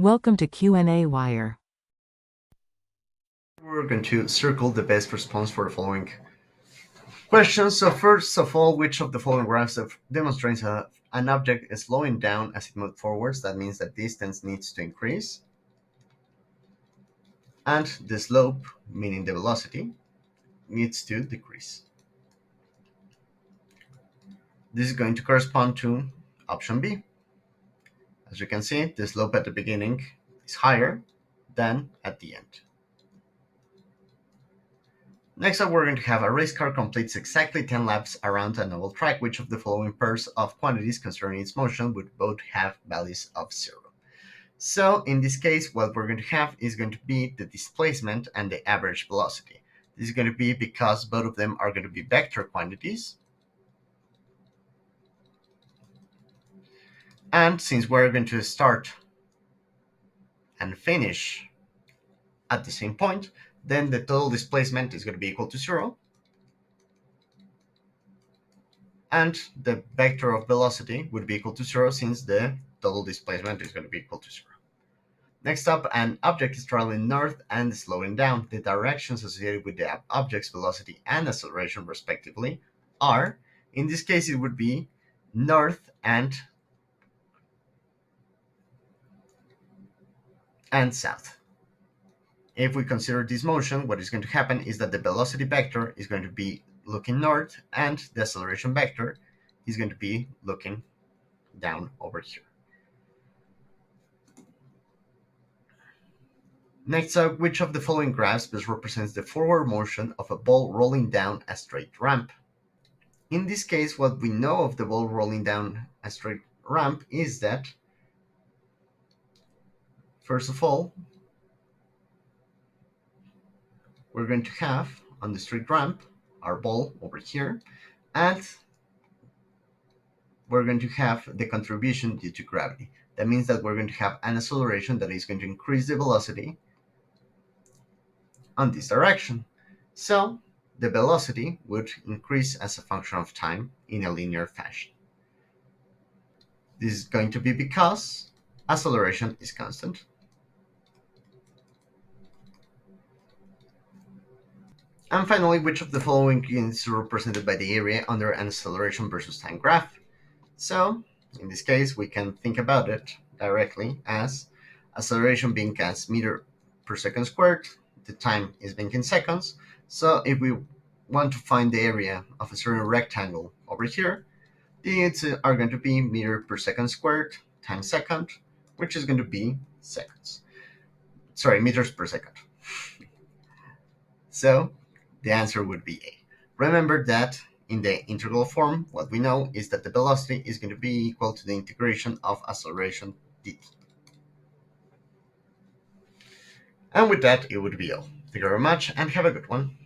Welcome to qnawire. We're going to circle the best response for the following questions. So first of all, which of the following graphs demonstrates an object is slowing down as it moves forwards? That means that distance needs to increase. And the slope, meaning the velocity, needs to decrease. This is going to correspond to option B. As you can see, the slope at the beginning is higher than at the end. Next up, we're going to have a race car completes exactly 10 laps around an oval track. Which of the following pairs of quantities concerning its motion would both have values of 0? So in this case, what we're going to have is going to be the displacement and the average velocity. This is going to be because both of them are going to be vector quantities. And since we're going to start and finish at the same point, then the total displacement is going to be equal to 0. And the vector of velocity would be equal to 0 since the total displacement is going to be equal to 0. Next up, an object is traveling north and slowing down. The directions associated with the object's velocity and acceleration, respectively, are, in this case, it would be north and south. If we consider this motion, what is going to happen is that the velocity vector is going to be looking north and the acceleration vector is going to be looking down over here. Next up, which of the following graphs best represents the forward motion of a ball rolling down a straight ramp? In this case, what we know of the ball rolling down a straight ramp is that, first of all, we're going to have on the straight ramp our ball over here, and we're going to have the contribution due to gravity. That means that we're going to have an acceleration that is going to increase the velocity on this direction. So the velocity would increase as a function of time in a linear fashion. This is going to be because acceleration is constant. And finally, which of the following is represented by the area under an acceleration versus time graph? So, in this case, we can think about it directly as acceleration being as meter per second squared, the time is being in seconds. So if we want to find the area of a certain rectangle over here, the units are going to be meter per second squared times second, which is going to be seconds. Sorry, meters per second. So the answer would be A. Remember that in the integral form, what we know is that the velocity is going to be equal to the integration of acceleration dt. And with that, it would be all. Thank you very much and have a good one.